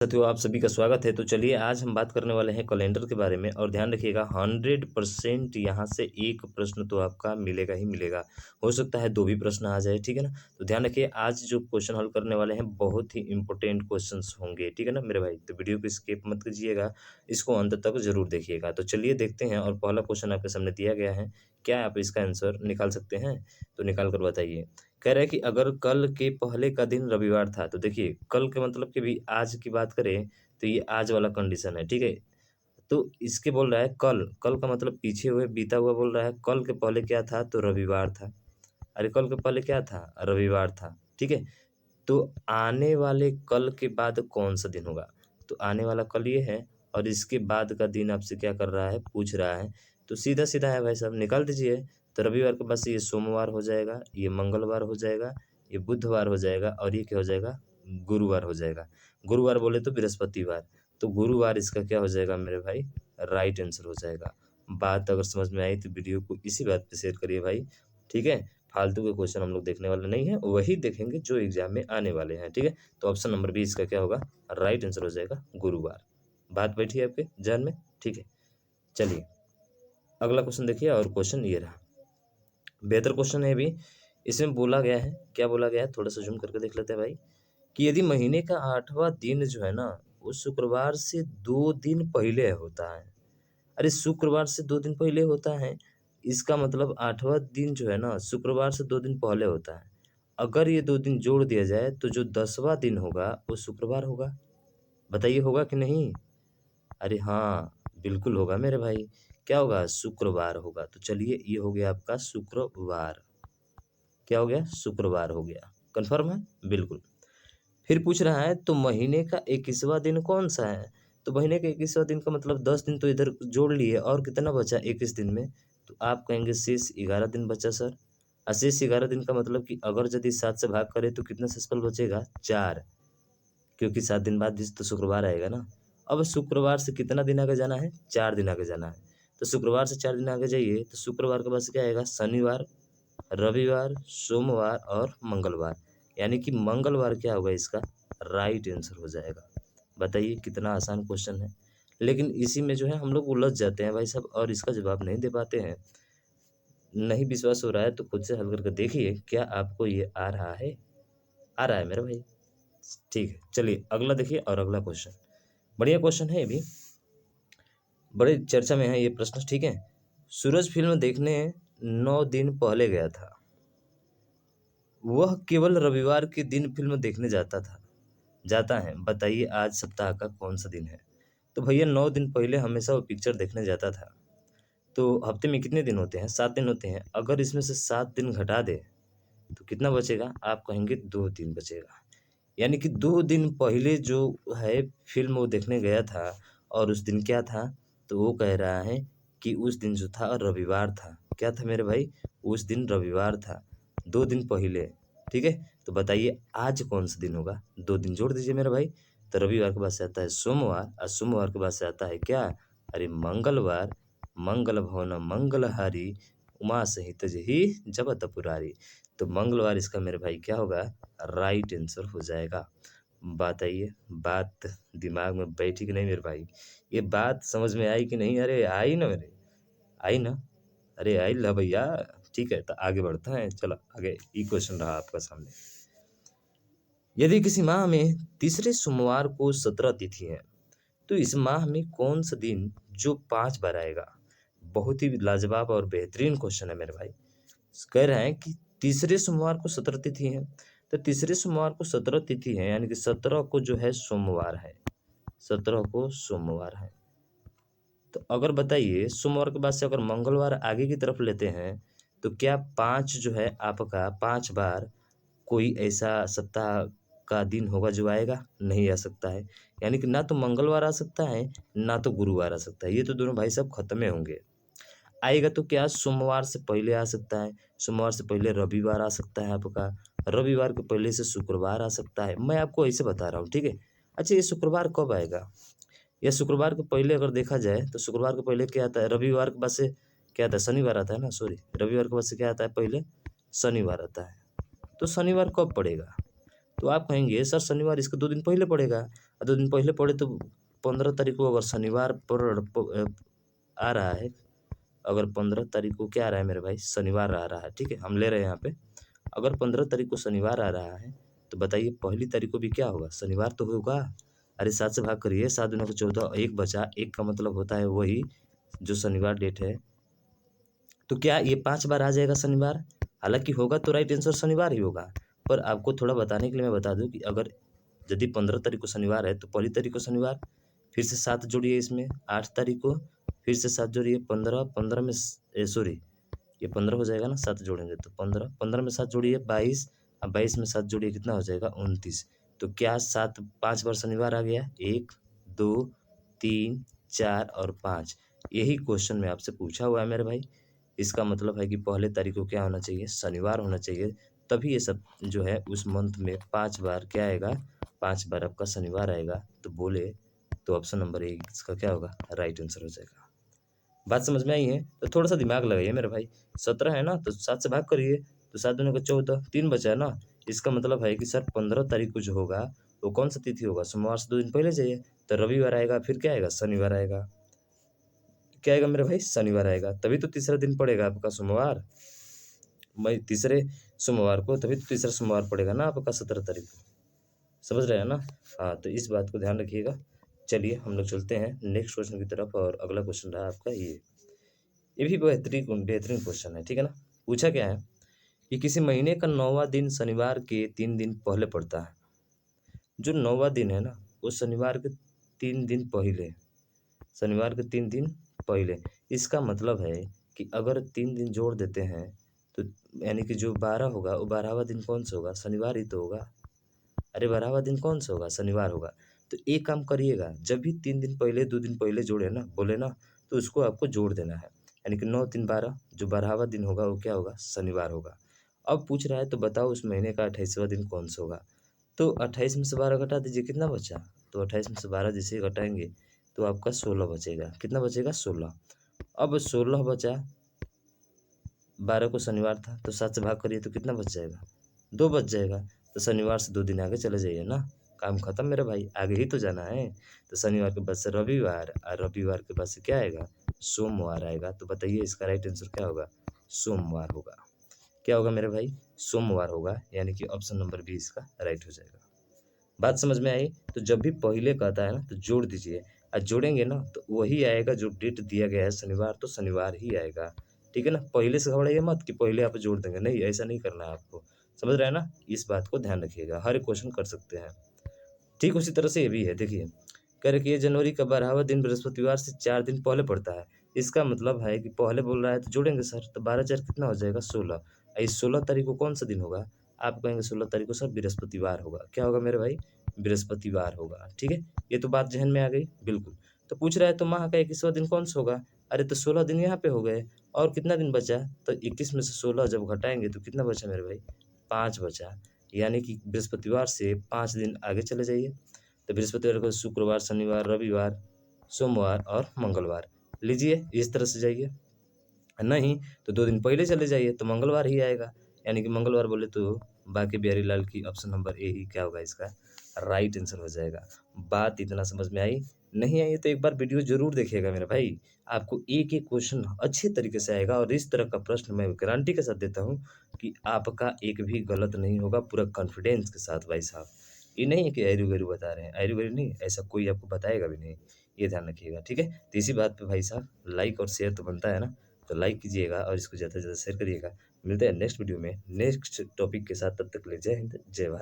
साथियों, आप सभी का स्वागत है। तो चलिए आज हम बात करने वाले हैं कैलेंडर के बारे में और ध्यान रखिएगा 100% यहाँ से एक प्रश्न तो आपका मिलेगा ही मिलेगा। हो सकता है 2 भी प्रश्न आ जाए, ठीक है ना? तो ध्यान रखिए आज जो क्वेश्चन हल करने वाले हैं बहुत ही इंपॉर्टेंट क्वेश्चंस होंगे, ठीक है ना मेरे भाई? तो वीडियो को स्किप मत कीजिएगा, इसको अंत तक ज़रूर देखिएगा। तो चलिए देखते हैं और पहला क्वेश्चन आपके सामने दिया गया है। क्या आप इसका आंसर निकाल सकते हैं? तो निकाल कर बताइए। कह रहा है कि अगर कल के पहले का दिन रविवार था, तो देखिए कल के मतलब कि भी आज की बात करें तो ये आज वाला कंडीशन है, ठीक है? तो इसके बोल रहा है कल, कल का मतलब पीछे हुए बीता हुआ बोल रहा है, कल के पहले क्या था? तो रविवार था। अरे कल के पहले क्या था? रविवार था, ठीक है? तो आने वाले कल के बाद कौन-सा दिन होगा? तो आने वाला कल ये है और इसके बाद का दिन आपसे क्या कर रहा है? पूछ रहा है। तो सीधा-सीधा है भाई साहब, निकाल दीजिए। तो रविवार के बाद से ये सोमवार हो जाएगा, ये मंगलवार हो जाएगा, ये बुधवार हो जाएगा और ये क्या हो जाएगा? गुरुवार हो जाएगा। गुरुवार बोले तो बृहस्पतिवार। तो गुरुवार इसका क्या हो जाएगा मेरे भाई? राइट आंसर हो जाएगा। बात अगर समझ में आई तो वीडियो को इसी बात पे शेयर करिए भाई, ठीक है? फालतू के क्वेश्चन हम लोग देखने वाले नहीं हैं, वही देखेंगे जो एग्जाम में आने वाले हैं, ठीक है? तो ऑप्शन नंबर बी इसका क्या होगा? राइट आंसर हो जाएगा गुरुवार। बात बैठी है आपके ध्यान में? ठीक है। चलिए, अगला क्वेश्चन देखिए और क्वेश्चन ये रहा। बेहतर क्वेश्चन है भी। इसमें बोला गया है, क्या बोला गया है? थोड़ा-सा ज़ूम करके देख लेते हैं भाई, कि यदि महीने का 8वाँ दिन जो है ना, वो शुक्रवार से 2 दिन पहले होता है। अरे! शुक्रवार से 2 दिन पहले होता है, इसका मतलब 8वाँ दिन जो है ना, शुक्रवार से 2 दिन पहले होता है। अगर ये 2 दिन जोड़ दिया जाए, तो जो 10वाँ दिन होगा, वो शुक्रवार होगा। बताइए होगा कि नहीं? अरे हाँ, बिल्कुल होगा मेरे भाई। क्या होगा? शुक्रवार होगा। तो चलिए, ये हो गया आपका शुक्रवार। क्या हो गया? शुक्रवार हो गया। कन्फर्म है? बिल्कुल। फिर पूछ रहा है, तो महीने का 21वाँ दिन कौन-सा है? तो महीने के 21वाँ दिन का मतलब 10 दिन तो इधर जोड़ लिए और कितना बचा 21 दिन में? तो आप कहेंगे शेष 11 दिन बचा सर। शेष 11 दिन का मतलब कि अगर यदि 7 से भाग करें तो कितना शेषफल बचेगा? 4, क्योंकि 7 दिन बाद भी तो शुक्रवार आएगा ना। अब शुक्रवार से कितना दिन आगे जाना है? 4 दिन आगे जाना है। तो शुक्रवार से 4 दिन आगे जाइए, तो शुक्रवार के बाद से क्या आएगा? शनिवार, रविवार, सोमवार और मंगलवार। यानी कि मंगलवार क्या होगा इसका? राइट आंसर हो जाएगा। बताइए कितना आसान क्वेश्चन है। लेकिन इसी में जो है हम लोग उलझ जाते हैं भाई साहब और इसका जवाब नहीं दे पाते हैं। नहीं विश्वास हो रहा है तो खुद से हल करके देखिए, क्या आपको ये आ रहा है? आ रहा है मेरा भाई? ठीक है, चलिए अगला देखिए और अगला क्वेश्चन। बढ़िया क्वेश्चन है ये भी, बड़े चर्चा में है ये प्रश्न, ठीक है? सूरज फ़िल्म देखने 9 दिन पहले गया था। वह केवल रविवार के दिन फ़िल्म देखने जाता है। बताइए आज सप्ताह का कौन-सा दिन है? तो भैया 9 दिन पहले हमेशा वो पिक्चर देखने जाता था। तो हफ़्ते में कितने दिन होते हैं? 7 दिन होते हैं। अगर इसमें से 7 दिन घटा दें, तो कितना बचेगा? आप कहेंगे 2 दिन बचेगा। यानी कि 2 दिन पहले जो है फ़िल्म वो देखने गया था और उस दिन क्या था? तो वो कह रहा है कि उस दिन जो था रविवार था। क्या था मेरे भाई? उस दिन रविवार था, 2 दिन पहले, ठीक है? तो बताइए आज कौन-सा दिन होगा? 2 दिन जोड़ दीजिए मेरे भाई। तो रविवार के बाद से आता है सोमवार और सोमवार के बाद से आता है क्या? अरे मंगलवार, मंगल भवन मंगलहारी, उमा सहित जेहि जपत पुरारी। तो मंगलवार इसका मेरे भाई क्या होगा? राइट आंसर हो जाएगा। बताइए, बात दिमाग में बैठी कि नहीं मेरे भाई? ये बात समझ में आई कि नहीं? अरे आई ना मेरे, आई ना? अरे आई ला भैया। ठीक है, तो आगे बढ़ते हैं। चलो आगे ये क्वेश्चन रहा आपका सामने। यदि किसी माह में तीसरे सोमवार को 17 तिथि है, तो इस माह में कौन सा दिन जो 5 बार आएगा? बहुत ही लाजवाब और बेहतरीन क्वेश्चन है मेरे भाई। कह रहे हैं कि तीसरे सोमवार को 17 तिथि है, तो तीसरे सोमवार को 17 तिथि है यानी कि 17 को जो है सोमवार है, 17 को सोमवार है। तो अगर बताइए सोमवार के बाद से अगर मंगलवार आगे की तरफ लेते हैं, तो क्या 5 जो है आपका 5 बार कोई ऐसा सप्ताह का दिन होगा जो आएगा? नहीं आ सकता है। यानी कि ना तो मंगलवार आ सकता है, ना तो गुरुवार आ सकता है। ये तो दोनों भाई साहब खत्मे होंगे। आएगा तो क्या सोमवार से पहले आ सकता है, सोमवार से पहले रविवार आ सकता है आपका, रविवार के पहले से शुक्रवार आ सकता है। मैं आपको ऐसे बता रहा हूँ, ठीक है? अच्छा ये शुक्रवार कब आएगा? या शुक्रवार के पहले अगर देखा जाए तो शुक्रवार के पहले क्या आता है? रविवार के बाद से क्या आता है? शनिवार आता है ना, सॉरी रविवार के बाद से क्या आता है पहले? शनिवार आता है। तो शनिवार कब पड़ेगा? तो आप कहेंगे सर शनिवार इसके 2 दिन पहले पड़ेगा, 2 दिन पहले पड़े तो 15 तारीख को अगर शनिवार आ रहा है, अगर 15 तारीख को क्या आ रहा है मेरे भाई, शनिवार आ रहा है, ठीक है? हम ले रहे हैं यहाँ पे। अगर 15 तारीख को शनिवार आ रहा है, तो बताइए पहली तारीख को भी क्या होगा? शनिवार तो होगा। अरे 7 से भाग करिए, 7 दूना को 14, 1 बचा, 1 का मतलब होता है वही जो शनिवार डेट है। तो क्या ये 5 बार आ जाएगा शनिवार? हालाँकि होगा तो राइट आंसर शनिवार ही होगा। पर आपको थोड़ा बताने के लिए मैं बता दूँ कि अगर यदि 15 तारीख को शनिवार है, तो पहली तारीख को शनिवार, फिर से 7 जोड़िए इसमें, 8 तारीख को, फिर से 7 जोड़िए, 15, 15 में सॉरी, ये 15 हो जाएगा ना, 7 जोड़ेंगे तो 15, 15 में 7 जोड़िए 22, अब 22 में 7 जोड़िए कितना हो जाएगा? 29। तो क्या 7 5 बार शनिवार आ गया? 1, 2, 3, 4 और 5। यही क्वेश्चन मैं आपसे पूछा हुआ है मेरे भाई। इसका मतलब है कि पहले तारीख को क्या होना चाहिए? शनिवार होना चाहिए। तभी ये सब जो है उस मंथ में 5 बार क्या आएगा? 5 बार आपका शनिवार आएगा। तो बोले तो ऑप्शन नंबर ए इसका क्या होगा? राइट आंसर हो जाएगा। बात समझ में आई है? तो थोड़ा-सा दिमाग लगाइए मेरे भाई। 17 है ना, तो 7 से भाग करिए, तो 7 दूनी को 14, 3 बचा है ना। इसका मतलब है कि सर 15 तारीख को जो होगा, वो कौन-सा तिथि होगा? सोमवार से 2 दिन पहले जाइए, तो रविवार आएगा, फिर क्या आएगा? शनिवार आएगा। क्या आएगा मेरे भाई? शनिवार आएगा। तभी तो तीसरा दिन पड़ेगा आपका सोमवार। मई तीसरे सोमवार को, तभी तो तीसरा सोमवार पड़ेगा ना आपका 17 तारीख को। समझ रहे हैं ना? हाँ, तो इस बात को ध्यान रखिएगा। चलिए हम लोग चलते हैं नेक्स्ट क्वेश्चन की तरफ, और अगला क्वेश्चन रहा आपका ये भी बेहतरीन बेहतरीन क्वेश्चन है, ठीक है ना? पूछा क्या है कि किसी महीने का 9वाँ दिन शनिवार के 3 दिन पहले पड़ता है। जो 9वाँ दिन है ना, वो शनिवार के 3 दिन पहले, शनिवार के 3 दिन पहले। इसका मतलब है कि अगर 3 दिन जोड़ देते हैं, तो यानी कि जो 12 होगा, वो 12वाँ दिन कौन-सा होगा? शनिवार ही तो होगा। अरे 12वाँ दिन कौन-सा होगा? शनिवार होगा। तो एक काम करिएगा, जब भी 3 दिन पहले, 2 दिन पहले जोड़े ना, बोले ना, तो उसको आपको जोड़ देना है। यानी कि 9 3 12, जो 12वाँ दिन होगा वो क्या होगा? शनिवार होगा। अब पूछ रहा है तो बताओ उस महीने का 28वाँ दिन कौन-सा होगा? तो 28 में से 12 घटा दीजिए, कितना बचा? तो 28 में से 12 जैसे ही घटाएँगे, तो आपका 16 बचेगा। कितना बचेगा? 16। अब 16 बचा, 12 को शनिवार था, तो 7 से भाग करिए तो कितना बच जाएगा? 2 बच जाएगा। तो शनिवार से 2 दिन आगे चले जाइए ना, काम खत्म मेरे भाई, आगे ही तो जाना है। तो शनिवार के बाद से रविवार, और रविवार के बाद से क्या आएगा? सोमवार आएगा। तो बताइए इसका राइट आंसर क्या होगा? सोमवार होगा। क्या होगा मेरे भाई? सोमवार होगा, यानी कि ऑप्शन नंबर बी इसका राइट हो जाएगा। बात समझ में आई? तो जब भी पहले कहता है ना, तो जोड़ दीजिए, और जोड़ेंगे ना तो वही आएगा जो डेट दिया गया है शनिवार, तो शनिवार ही आएगा। ठीक है ना? पहले से घबराइए मत कि पहले आप जोड़ देंगे, नहीं, ऐसा नहीं करना है आपको। समझ रहे हैं ना? इस बात को ध्यान रखिएगा, हर एक क्वेश्चन कर सकते हैं। ठीक उसी तरह से ये भी है, देखिए, कह रहे कि ये जनवरी का 12वाँ दिन बृहस्पतिवार से 4 दिन पहले पड़ता है। इसका मतलब है कि पहले बोल रहा है तो जोड़ेंगे सर, तो 12 4 कितना हो जाएगा? 16। इस 16 तारीख को कौन सा दिन होगा? आप कहेंगे 16 तारीख को सर बृहस्पतिवार होगा। क्या होगा मेरे भाई? बृहस्पतिवार होगा। ठीक है? ये तो बात ज़हन में आ गई, बिल्कुल। तो पूछ रहा है तो माह का 21वाँ दिन कौन-सा होगा? अरे तो 16 दिन यहाँ पे हो गए, और कितना दिन बचा? तो 21 में से 16 जब घटाएँगे तो कितना बचा मेरे भाई? 5 बचा। यानी कि बृहस्पतिवार से 5 दिन आगे चले जाइए। तो बृहस्पतिवार को शुक्रवार, शनिवार, रविवार, सोमवार और मंगलवार। लीजिए इस तरह से जाइए। नहीं तो 2 दिन पहले चले जाइए, तो मंगलवार ही आएगा। यानी कि मंगलवार बोले तो बांके बिहारी लाल की ऑप्शन नंबर ए ही क्या होगा इसका राइट आंसर हो जाएगा। बात इतना समझ में आई? नहीं आई तो एक बार वीडियो ज़रूर देखिएगा मेरे भाई। आपको एक-एक क्वेश्चन अच्छे तरीके से आएगा, और इस तरह का प्रश्न मैं गारंटी के साथ देता हूँ कि आपका एक भी गलत नहीं होगा, पूरा कॉन्फिडेंस के साथ भाई साहब। ये नहीं है कि ऐरू-गैरू बता रहे हैं, ऐरू-गैरू नहीं, ऐसा कोई आपको बताएगा भी नहीं। ये ध्यान रखिएगा, ठीक है? तो इसी बात पे भाई साहब लाइक और शेयर तो बनता है ना? तो लाइक कीजिएगा और इसको ज़्यादा से ज़्यादा शेयर करिएगा। मिलते हैं नेक्स्ट वीडियो में, नेक्स्ट टॉपिक के साथ, तब तक के लिए जय हिंद, जय भारत।